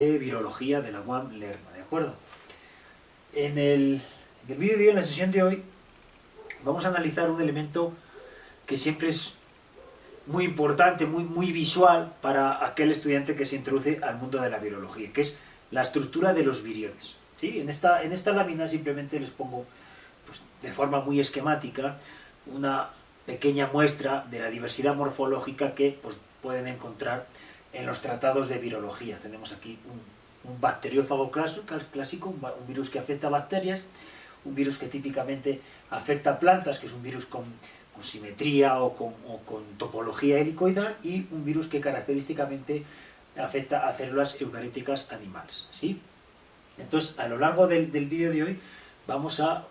de virología de la UAM Lerma, ¿de acuerdo? En el vídeo de hoy, en la sesión de hoy, vamos a analizar un elemento que siempre es muy importante, muy visual para aquel estudiante que se introduce al mundo de la virología, que es la estructura de los viriones. ¿Sí? En esta lámina simplemente les pongo, pues, de forma muy esquemática, una pequeña muestra de la diversidad morfológica que, pues, pueden encontrar en los tratados de virología. Tenemos aquí un bacteriófago clásico, un virus que afecta a bacterias, un virus que típicamente afecta a plantas, que es un virus con simetría o con topología helicoidal, y un virus que característicamente afecta a células eucarióticas animales. ¿Sí? Entonces, a lo largo del vídeo de hoy vamos a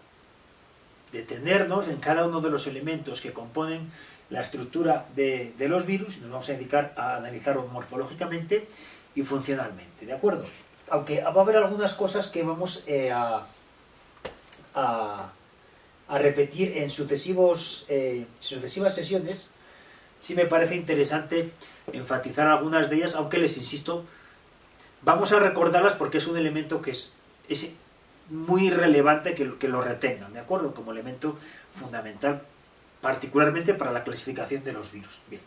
detenernos en cada uno de los elementos que componen la estructura de los virus y nos vamos a dedicar a analizarlos morfológicamente y funcionalmente, ¿de acuerdo? Aunque va a haber algunas cosas que vamos a repetir en sucesivas sesiones, sí me parece interesante enfatizar algunas de ellas, aunque les insisto, vamos a recordarlas porque es un elemento que es muy relevante que lo retengan, ¿de acuerdo? Como elemento fundamental, particularmente para la clasificación de los virus. Bien,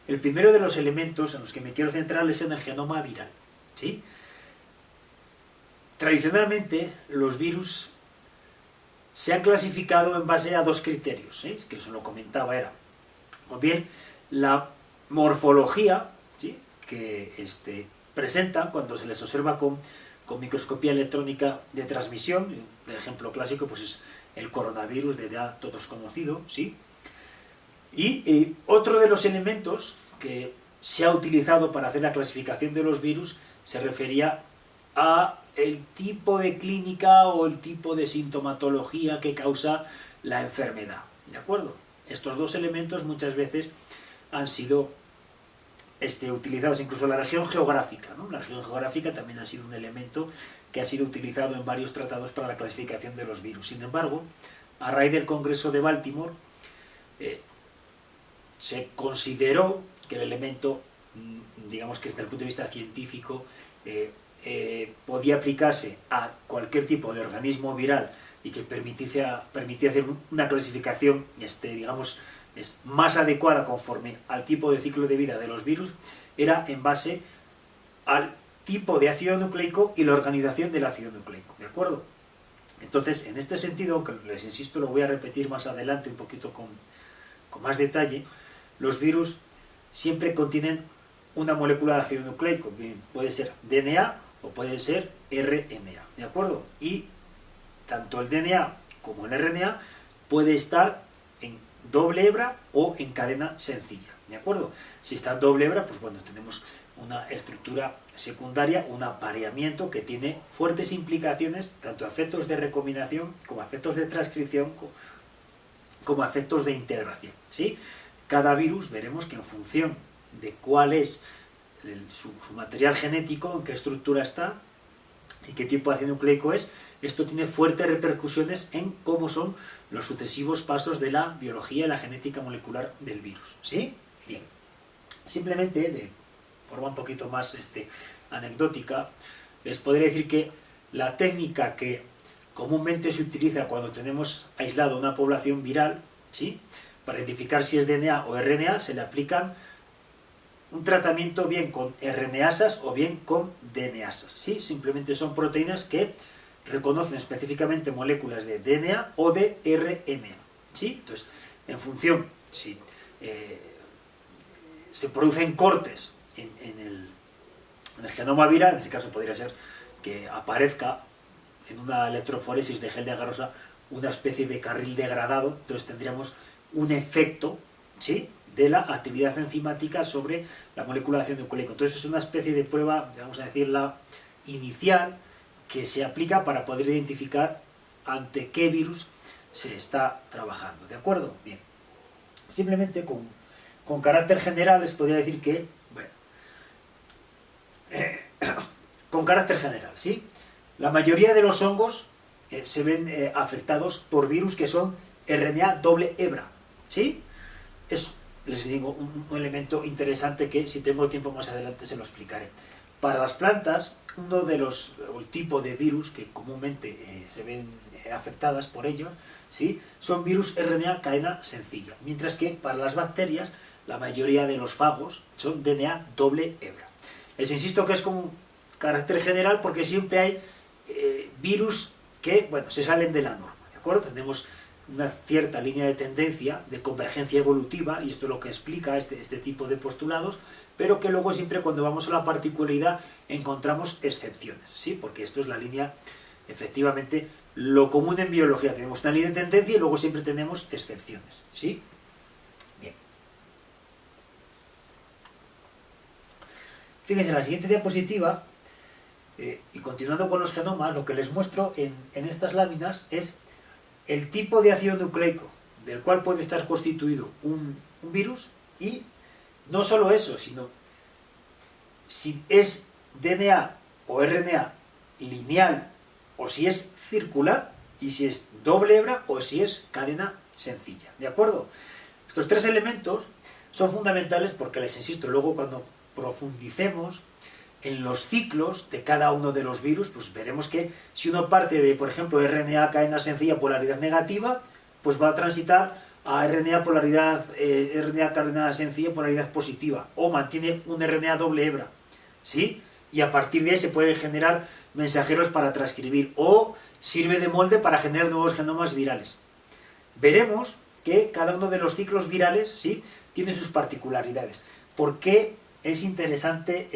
el primero de los elementos en los que me quiero centrar es en el genoma viral. ¿Sí? Tradicionalmente, los virus se han clasificado en base a dos criterios, ¿sí? Que eso lo comentaba, era, o bien, la morfología, ¿sí? Que presentan cuando se les observa con microscopía electrónica de transmisión. El ejemplo clásico, pues, es el coronavirus, de ya todos conocido, ¿sí? Y otro de los elementos que se ha utilizado para hacer la clasificación de los virus se refería a el tipo de clínica o el tipo de sintomatología que causa la enfermedad, ¿de acuerdo? Estos dos elementos muchas veces han sido utilizados, incluso la región geográfica, ¿no? La región geográfica también ha sido un elemento que ha sido utilizado en varios tratados para la clasificación de los virus. Sin embargo, a raíz del Congreso de Baltimore, se consideró que el elemento, digamos que desde el punto de vista científico, podía aplicarse a cualquier tipo de organismo viral y que permitía hacer una clasificación, digamos, es más adecuada conforme al tipo de ciclo de vida de los virus, era en base al tipo de ácido nucleico y la organización del ácido nucleico, ¿de acuerdo? Entonces, en este sentido, aunque les insisto, lo voy a repetir más adelante un poquito con más detalle, los virus siempre contienen una molécula de ácido nucleico, bien, puede ser DNA o puede ser RNA, ¿de acuerdo? Y tanto el DNA como el RNA puede estar en doble hebra o en cadena sencilla, ¿de acuerdo? Si está en doble hebra, pues bueno, tenemos una estructura secundaria, un apareamiento que tiene fuertes implicaciones, tanto a efectos de recombinación como a efectos de transcripción, como a efectos de integración, ¿sí? Cada virus, veremos que en función de cuál es su material genético, en qué estructura está y qué tipo de ácido nucleico es, esto tiene fuertes repercusiones en cómo son los sucesivos pasos de la biología y la genética molecular del virus. ¿Sí? Bien. Simplemente, de forma un poquito más anecdótica, les podría decir que la técnica que comúnmente se utiliza cuando tenemos aislado una población viral, ¿sí? Para identificar si es DNA o RNA, se le aplican un tratamiento bien con RNasas o bien con DNasas, ¿sí? Simplemente son proteínas que reconocen específicamente moléculas de DNA o de RNA, ¿sí? Entonces, en función, si se producen cortes en el genoma viral, en este caso podría ser que aparezca en una electroforesis de gel de agarrosa una especie de carril degradado, entonces tendríamos un efecto, ¿sí?, de la actividad enzimática sobre la molécula de ácido nucleico. Entonces es una especie de prueba, vamos a decir, la inicial, que se aplica para poder identificar ante qué virus se está trabajando, ¿de acuerdo? Bien. Simplemente con carácter general les podría decir que, bueno, con carácter general, ¿sí? La mayoría de los hongos se ven afectados por virus que son RNA doble hebra, ¿sí? Es, les digo, un elemento interesante que, si tengo tiempo más adelante, se lo explicaré. Para las plantas, uno de los, o el tipo de virus que comúnmente se ven afectadas por ellos, ¿sí? Son virus RNA cadena sencilla, mientras que para las bacterias la mayoría de los fagos son DNA doble hebra. Les insisto que es como un carácter general porque siempre hay virus que, bueno, se salen de la norma, ¿de acuerdo? Tenemos una cierta línea de tendencia de convergencia evolutiva, y esto es lo que explica este tipo de postulados, pero que luego siempre cuando vamos a la particularidad encontramos excepciones, ¿sí? Porque esto es la línea, efectivamente, lo común en biología. Tenemos una línea de tendencia y luego siempre tenemos excepciones, ¿sí? Bien. Fíjense, en la siguiente diapositiva, y continuando con los genomas, lo que les muestro en estas láminas es el tipo de ácido nucleico del cual puede estar constituido un virus, y no solo eso, sino si es DNA o RNA lineal o si es circular, y si es doble hebra o si es cadena sencilla, ¿de acuerdo? Estos tres elementos son fundamentales porque, les insisto, luego cuando profundicemos en los ciclos de cada uno de los virus, pues veremos que si uno parte de, por ejemplo, RNA cadena sencilla polaridad negativa, pues va a transitar a RNA cadena sencilla polaridad positiva, o mantiene un RNA doble hebra, ¿sí? Y a partir de ahí se pueden generar mensajeros para transcribir, o sirve de molde para generar nuevos genomas virales. Veremos que cada uno de los ciclos virales, ¿sí?, tiene sus particularidades. ¿Por qué es interesante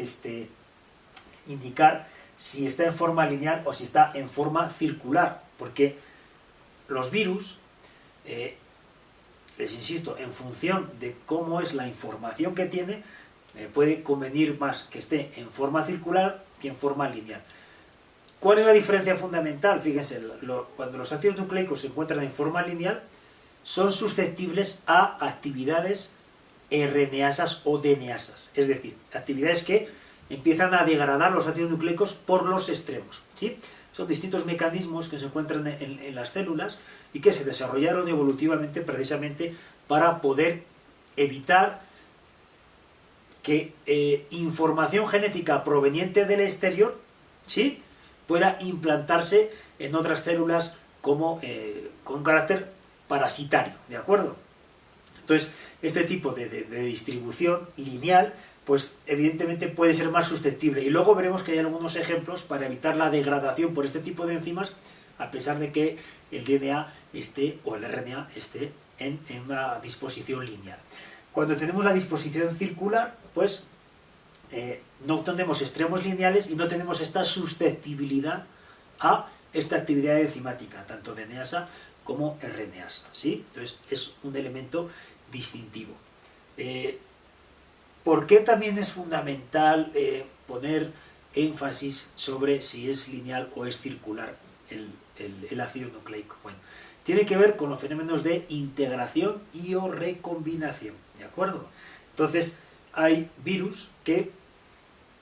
indicar si está en forma lineal o si está en forma circular? Porque los virus, les insisto, en función de cómo es la información que tiene, puede convenir más que esté en forma circular que en forma lineal. ¿Cuál es la diferencia fundamental? Fíjense, cuando los ácidos nucleicos se encuentran en forma lineal, son susceptibles a actividades RNasas o DNasas, es decir, actividades que empiezan a degradar los ácidos nucleicos por los extremos, ¿sí? Son distintos mecanismos que se encuentran en las células y que se desarrollaron evolutivamente precisamente para poder evitar que información genética proveniente del exterior, ¿sí?, pueda implantarse en otras células como con carácter parasitario, ¿de acuerdo? Entonces, este tipo de distribución lineal, pues evidentemente puede ser más susceptible. Y luego veremos que hay algunos ejemplos para evitar la degradación por este tipo de enzimas, a pesar de que el DNA esté, o el RNA esté en una disposición lineal. Cuando tenemos la disposición circular, pues no tenemos extremos lineales y no tenemos esta susceptibilidad a esta actividad enzimática, tanto DNasa como RNasa, ¿sí? Entonces es un elemento distintivo. ¿Por qué también es fundamental poner énfasis sobre si es lineal o es circular el ácido nucleico? Bueno, tiene que ver con los fenómenos de integración y o recombinación, ¿de acuerdo? Entonces, hay virus que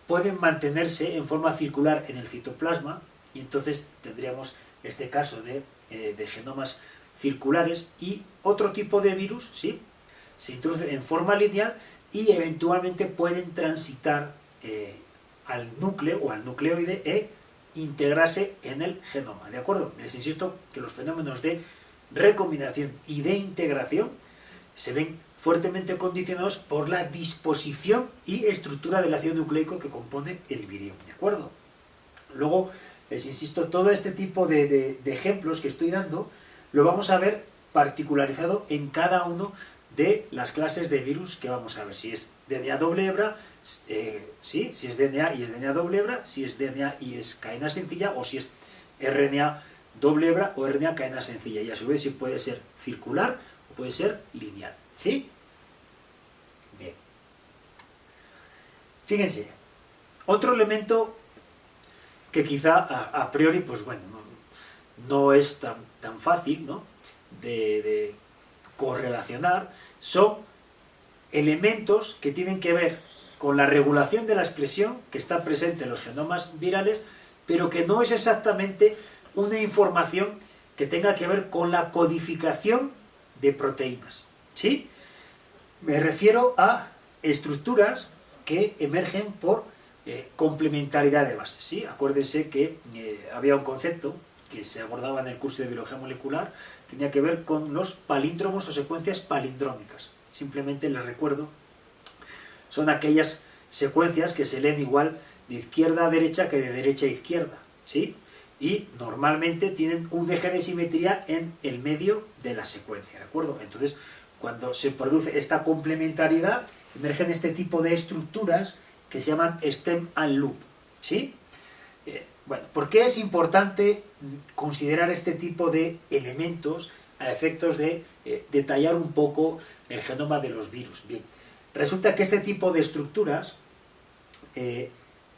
pueden mantenerse en forma circular en el citoplasma, y entonces tendríamos este caso de genomas circulares, y otro tipo de virus, ¿sí?, se introducen en forma lineal y eventualmente pueden transitar al núcleo o al nucleoide e integrarse en el genoma, ¿de acuerdo? Les insisto que los fenómenos de recombinación y de integración se ven fuertemente condicionados por la disposición y estructura del ácido nucleico que compone el virión, ¿de acuerdo? Luego, les insisto, todo este tipo de ejemplos que estoy dando lo vamos a ver particularizado en cada uno de las clases de virus que vamos a ver. Si es DNA doble hebra, sí, si es DNA y es DNA doble hebra, si es DNA y es cadena sencilla, o si es RNA doble hebra o RNA cadena sencilla. Y a su vez si puede ser circular o puede ser lineal, ¿sí? Bien. Fíjense, otro elemento que quizá a priori, pues bueno, no es tan fácil, ¿no?, de correlacionar, son elementos que tienen que ver con la regulación de la expresión que está presente en los genomas virales, pero que no es exactamente una información que tenga que ver con la codificación de proteínas, ¿sí? Me refiero a estructuras que emergen por complementariedad de bases, ¿sí? Acuérdense que había un concepto que se abordaba en el curso de biología molecular, tenía que ver con los palíndromos o secuencias palindrómicas. Simplemente les recuerdo, son aquellas secuencias que se leen igual de izquierda a derecha que de derecha a izquierda, ¿sí? Y normalmente tienen un eje de simetría en el medio de la secuencia, ¿de acuerdo? Entonces, cuando se produce esta complementariedad, emergen este tipo de estructuras que se llaman stem and loop, ¿sí? Bueno, ¿por qué es importante considerar este tipo de elementos a efectos de detallar un poco el genoma de los virus? Bien, resulta que este tipo de estructuras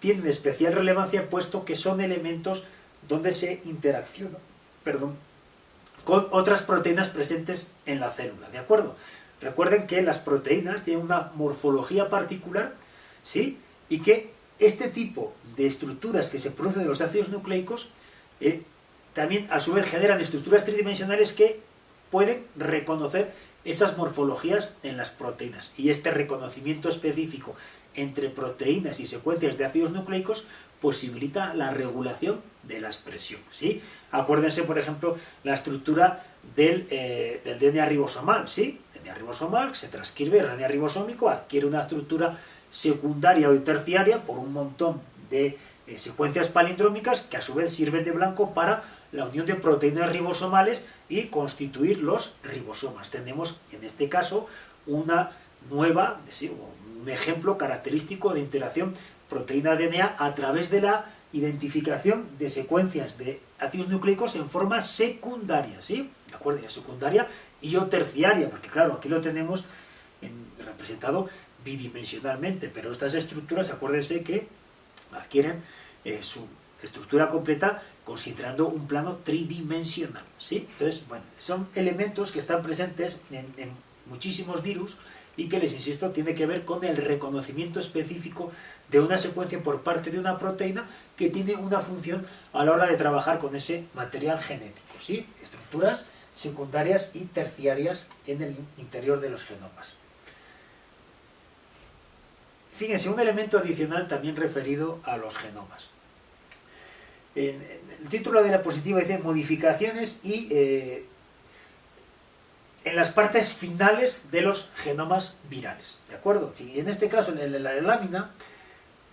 tienen especial relevancia puesto que son elementos donde se interacciona, con otras proteínas presentes en la célula, ¿de acuerdo? Recuerden que las proteínas tienen una morfología particular, ¿sí? Y que este tipo de estructuras que se producen de los ácidos nucleicos también a su vez generan estructuras tridimensionales que pueden reconocer esas morfologías en las proteínas. Y este reconocimiento específico entre proteínas y secuencias de ácidos nucleicos posibilita la regulación de la expresión, ¿sí? Acuérdense, por ejemplo, la estructura del DNA ribosomal, ¿sí? El DNA ribosomal se transcribe, el RNA ribosómico adquiere una estructura secundaria o terciaria por un montón de secuencias palindrómicas que a su vez sirven de blanco para la unión de proteínas ribosomales y constituir los ribosomas. Tenemos en este caso una nueva, ¿sí? Un ejemplo característico de interacción proteína-DNA a través de la identificación de secuencias de ácidos nucleicos en forma secundaria, ¿sí? ¿De acuerdo? Secundaria y o terciaria, porque claro, aquí lo tenemos representado bidimensionalmente, pero estas estructuras, acuérdense que adquieren su estructura completa considerando un plano tridimensional, ¿sí? Entonces, bueno, son elementos que están presentes en muchísimos virus y que, les insisto, tiene que ver con el reconocimiento específico de una secuencia por parte de una proteína que tiene una función a la hora de trabajar con ese material genético, ¿sí? Estructuras secundarias y terciarias en el interior de los genomas. Fíjense, un elemento adicional también referido a los genomas. El título de la diapositiva dice modificaciones y en las partes finales de los genomas virales, ¿de acuerdo? Y en este caso, en la lámina,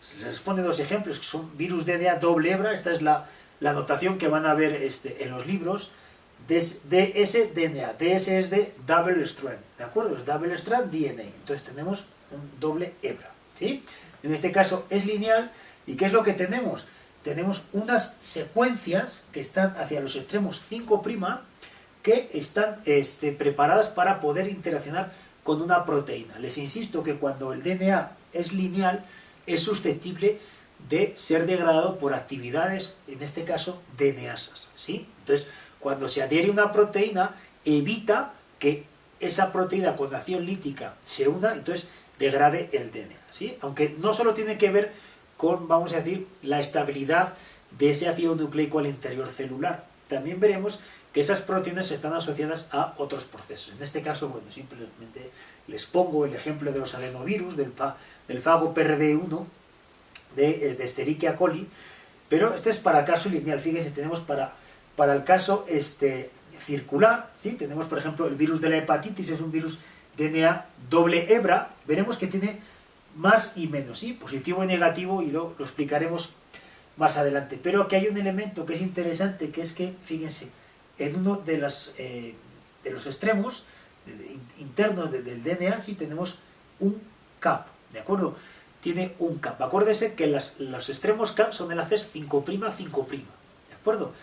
se les pone dos ejemplos, que son virus DNA doble hebra, esta es la notación que van a ver en los libros, dsDNA, DS es de double strand, ¿de acuerdo? Es double strand DNA, entonces tenemos un doble hebra, ¿sí? En este caso es lineal, ¿y qué es lo que tenemos? Tenemos unas secuencias que están hacia los extremos 5' que están preparadas para poder interaccionar con una proteína. Les insisto que cuando el DNA es lineal es susceptible de ser degradado por actividades, en este caso DNasas, ¿sí? Entonces, cuando se adhiere una proteína, evita que esa proteína con acción lítica se una, entonces degrade el DNA, ¿sí? Aunque no solo tiene que ver con, vamos a decir, la estabilidad de ese ácido nucleico al interior celular. También veremos que esas proteínas están asociadas a otros procesos. En este caso, bueno, simplemente les pongo el ejemplo de los adenovirus, del fago PRD1, de Escherichia coli, pero este es para caso lineal. Fíjense, tenemos para el caso circular, ¿sí? Tenemos, por ejemplo, el virus de la hepatitis, es un virus DNA doble hebra, veremos que tiene más y menos, ¿sí? Positivo y negativo, y lo explicaremos más adelante. Pero aquí hay un elemento que es interesante, que es que, fíjense, en uno de los extremos internos del DNA sí tenemos un cap, ¿de acuerdo? Tiene un cap. Acuérdense que los extremos cap son enlaces 5', 5', ¿de acuerdo?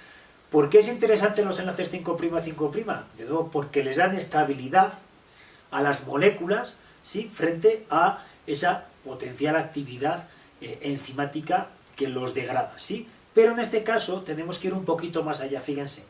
¿Por qué es interesante los enlaces 5', 5'? De nuevo, porque les dan estabilidad a las moléculas, ¿sí? Frente a esa potencial actividad enzimática que los degrada, ¿sí? Pero en este caso tenemos que ir un poquito más allá, fíjense.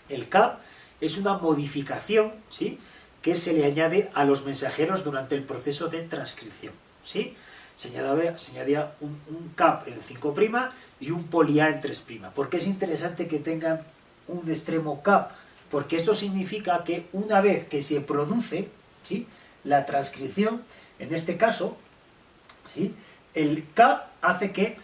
El CAP es una modificación, ¿sí? Que se le añade a los mensajeros durante el proceso de transcripción, ¿sí? Se añadía un CAP en 5' y un poli-A en 3'. ¿Por qué es interesante que tengan un extremo CAP? Porque esto significa que una vez que se produce, ¿sí? La transcripción, en este caso, ¿sí? el K hace que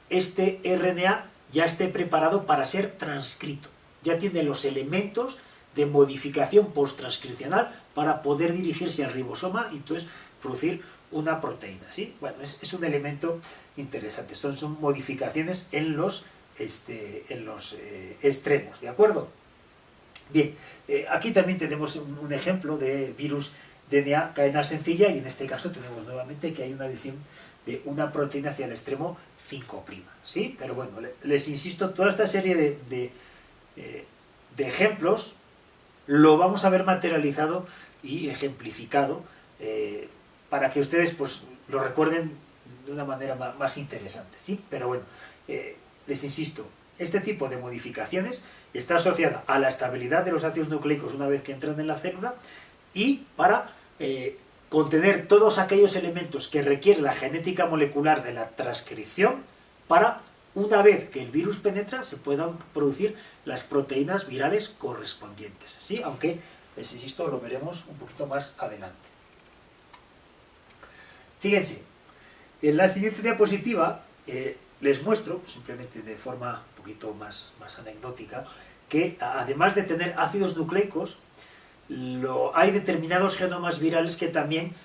este RNA ya esté preparado para ser transcrito. Ya tiene los elementos de modificación posttranscripcional para poder dirigirse al ribosoma y entonces producir una proteína, ¿sí? Bueno, es un elemento interesante. Son modificaciones en los extremos, ¿de acuerdo? Bien, aquí tambi' tenemos un ejemplo de virus DNA cadena sencilla y en este caso tenemos nuevamente que hay una adición de una proteína hacia el extremo 5', ¿sí? Pero bueno, les insisto, toda esta serie de ejemplos lo vamos a ver materializado y ejemplificado para que ustedes pues lo recuerden de una manera más interesante, ¿sí? Pero bueno, les insisto, este tipo de modificaciones está asociada a la estabilidad de los ácidos nucleicos una vez que entran en la célula y para contener todos aquellos elementos que requiere la genética molecular de la transcripción para, una vez que el virus penetra, se puedan producir las proteínas virales correspondientes, ¿sí? Aunque, les insisto, lo veremos un poquito más adelante. Fíjense, en la siguiente diapositiva les muestro, simplemente de forma un poquito más anecdótica, que además de tener ácidos nucleicos, hay determinados genomas virales que también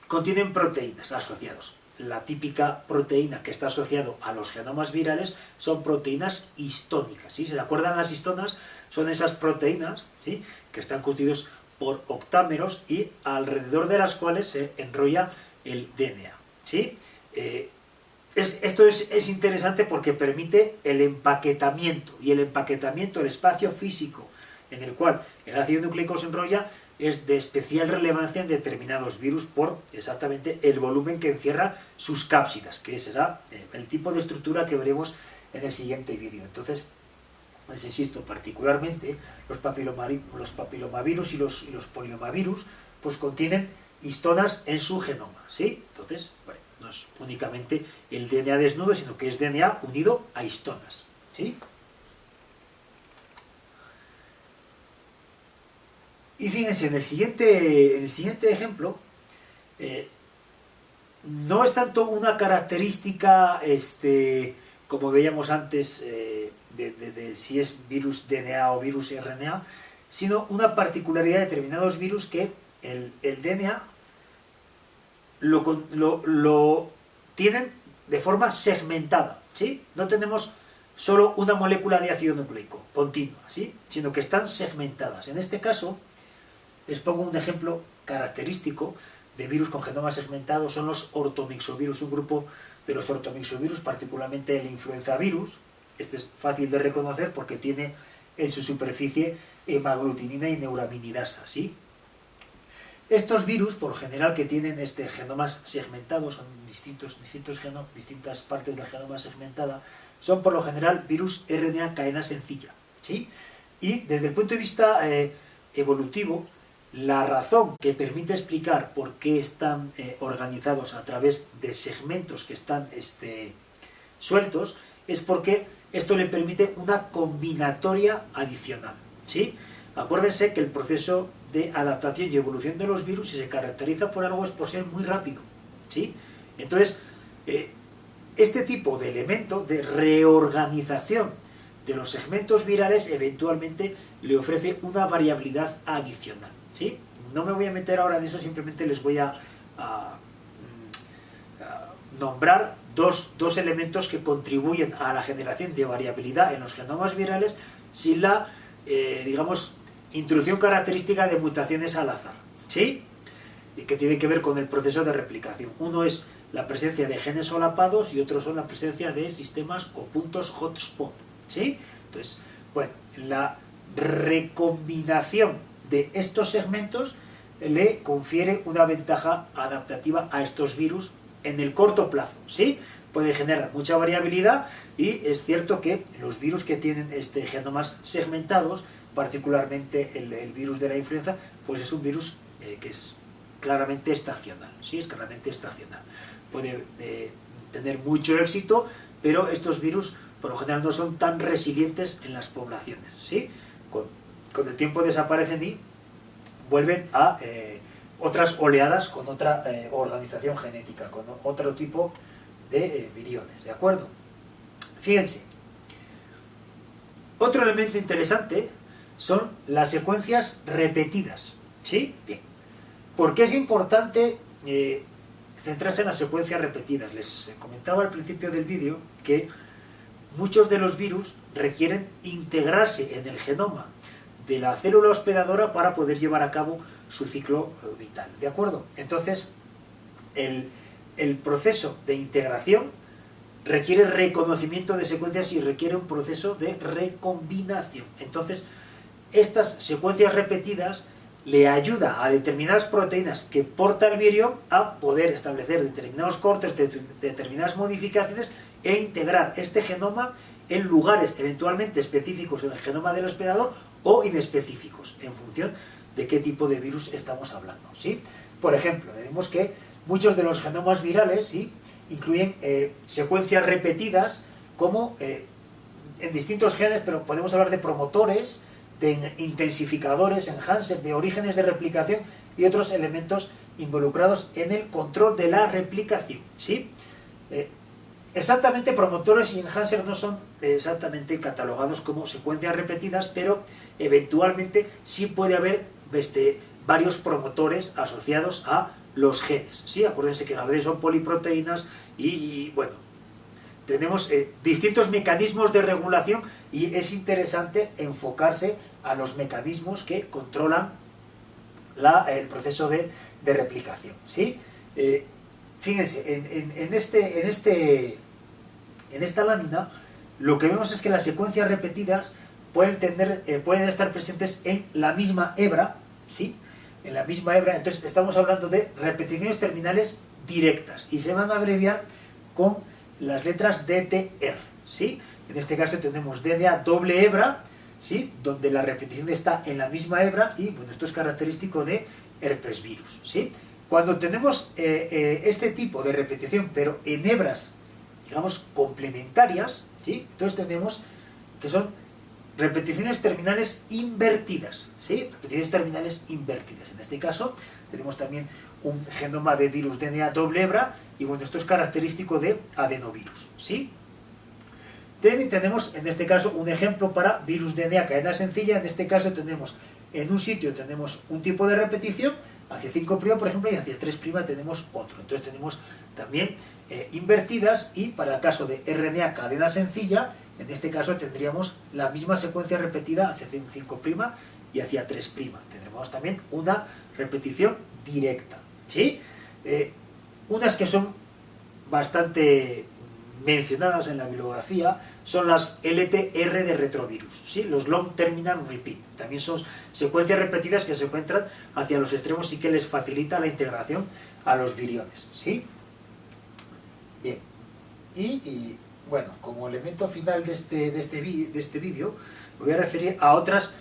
contienen proteínas asociados. La típica proteína que está asociado a los genomas virales son proteínas histónicas, ¿sí? ¿Se acuerdan? Las histonas son esas proteínas, ¿sí?, que están constituidas por octámeros y alrededor de las cuales se enrolla el DNA, ¿sí? Esto es interesante porque permite el empaquetamiento, y el empaquetamiento, el espacio físico en el cual el ácido nucleico se enrolla, es de especial relevancia en determinados virus por exactamente el volumen que encierra sus cápsidas, que será el tipo de estructura que veremos en el siguiente vídeo. Entonces, les insisto, particularmente los papilomavirus y los poliomavirus pues contienen histonas en su genoma, ¿sí? Entonces, bueno, no es únicamente el DNA desnudo, sino que es DNA unido a histonas, ¿sí? Y fíjense, en el siguiente ejemplo, no es tanto una característica, como veíamos antes, de si es virus DNA o virus RNA, sino una particularidad de determinados virus que el DNA lo tienen de forma segmentada, ¿sí? No tenemos solo una molécula de ácido nucleico continua, ¿sí?, sino que están segmentadas. En este caso, les pongo un ejemplo característico de virus con genoma segmentado, son los ortomixovirus, un grupo de los ortomixovirus, particularmente el influenzavirus. Este es fácil de reconocer porque tiene en su superficie hemaglutinina y neuraminidasa, ¿sí? Estos virus, por lo general, que tienen genomas segmentados, son distintas partes del genoma segmentada, son por lo general virus RNA cadena sencilla, ¿sí? Y desde el punto de vista evolutivo, la razón que permite explicar por qué están organizados a través de segmentos que están sueltos es porque esto le permite una combinatoria adicional, ¿sí? Acuérdense que el proceso de adaptación y evolución de los virus, si se caracteriza por algo, es por ser muy rápido, ¿sí? Entonces, este tipo de elemento de reorganización de los segmentos virales eventualmente le ofrece una variabilidad adicional, ¿sí? No me voy a meter ahora en eso, simplemente les voy a nombrar dos elementos que contribuyen a la generación de variabilidad en los genomas virales sin la, digamos, introducción característica de mutaciones al azar, ¿sí? Y que tiene que ver con el proceso de replicación. Uno es la presencia de genes solapados y otros son la presencia de sistemas o puntos hotspot, ¿sí? Entonces, bueno, la recombinación de estos segmentos le confiere una ventaja adaptativa a estos virus en el corto plazo, ¿sí? Puede generar mucha variabilidad y es cierto que los virus que tienen genomas segmentados, particularmente el virus de la influenza, pues es un virus que es claramente estacional, ¿sí? Es claramente estacional. Puede tener mucho éxito, pero estos virus por lo general no son tan resilientes en las poblaciones, ¿sí? Con el tiempo desaparecen y vuelven a otras oleadas con otra organización genética, con otro tipo de viriones, ¿de acuerdo? Fíjense, otro elemento interesante son las secuencias repetidas, ¿sí? Bien. ¿Por qué es importante centrarse en las secuencias repetidas? Les comentaba al principio del vídeo que muchos de los virus requieren integrarse en el genoma de la célula hospedadora para poder llevar a cabo su ciclo vital, ¿de acuerdo? Entonces, el proceso de integración requiere reconocimiento de secuencias y requiere un proceso de recombinación. Entonces, estas secuencias repetidas le ayuda a determinadas proteínas que porta el virión a poder establecer determinados cortes, determinadas modificaciones e integrar este genoma en lugares eventualmente específicos en el genoma del hospedador o inespecíficos, en función de qué tipo de virus estamos hablando, ¿sí? Por ejemplo, vemos que muchos de los genomas virales, ¿sí?, incluyen secuencias repetidas como en distintos genes, pero podemos hablar de promotores, de intensificadores, enhancers, de orígenes de replicación y otros elementos involucrados en el control de la replicación, ¿sí? Exactamente, promotores y enhancers no son exactamente catalogados como secuencias repetidas, pero eventualmente sí puede haber varios promotores asociados a los genes, ¿sí? Acuérdense que a veces son poliproteínas y bueno, tenemos distintos mecanismos de regulación y es interesante enfocarse a los mecanismos que controlan el proceso de replicación, ¿sí? Fíjense, en esta lámina lo que vemos es que las secuencias repetidas pueden estar presentes en la misma hebra, ¿sí? En la misma hebra. Entonces estamos hablando de repeticiones terminales directas y se van a abreviar con las letras DTR, ¿sí? En este caso tenemos DNA doble hebra, ¿sí?, donde la repetición está en la misma hebra y bueno, esto es característico de herpes virus, ¿sí? Cuando tenemos este tipo de repetición pero en hebras, digamos, complementarias, ¿sí?, entonces tenemos que son repeticiones terminales invertidas, ¿sí? Repeticiones terminales invertidas. En este caso tenemos también un genoma de virus DNA doble hebra y bueno, esto es característico de adenovirus, ¿sí? También tenemos en este caso un ejemplo para virus DNA cadena sencilla. En este caso tenemos en un sitio tenemos un tipo de repetición, hacia 5' por ejemplo, y hacia 3' tenemos otro. Entonces tenemos también invertidas, y para el caso de RNA cadena sencilla, en este caso tendríamos la misma secuencia repetida hacia 5' y hacia 3'. Tendremos también una repetición directa, ¿sí? Unas que son bastante mencionadas en la bibliografía son las LTR de retrovirus, ¿sí? Los Long Terminal Repeat. También son secuencias repetidas que se encuentran hacia los extremos y que les facilita la integración a los viriones, ¿sí? Bien. Y bueno, como elemento final de este vídeo, me voy a referir a otras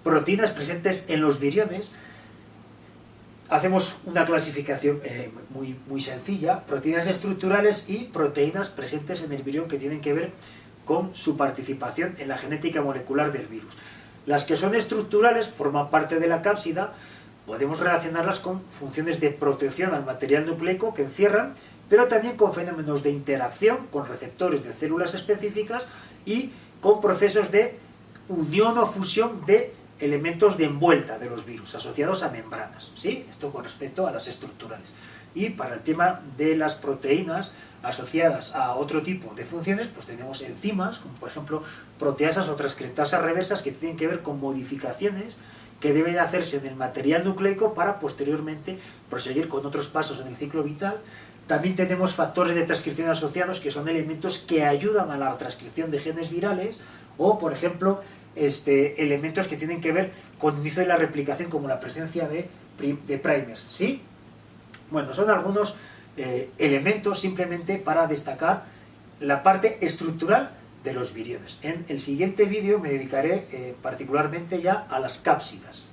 proteínas presentes en los viriones. Hacemos una clasificación muy sencilla: proteínas estructurales y proteínas presentes en el virión que tienen que ver con su participación en la genética molecular del virus. Las que son estructurales forman parte de la cápsida, podemos relacionarlas con funciones de protección al material nucleico que encierran, pero también con fenómenos de interacción con receptores de células específicas y con procesos de unión o fusión de elementos de envuelta de los virus asociados a membranas, ¿sí? Esto con respecto a las estructurales. Y para el tema de las proteínas asociadas a otro tipo de funciones, pues tenemos enzimas, como por ejemplo proteasas o transcriptasas reversas, que tienen que ver con modificaciones que deben hacerse en el material nucleico para posteriormente proseguir con otros pasos en el ciclo vital. También tenemos factores de transcripción asociados, que son elementos que ayudan a la transcripción de genes virales, o por ejemplo elementos que tienen que ver con el inicio de la replicación, como la presencia de primers, ¿sí? Bueno, son algunos elementos simplemente para destacar la parte estructural de los viriones. En el siguiente vídeo me dedicaré particularmente ya a las cápsidas.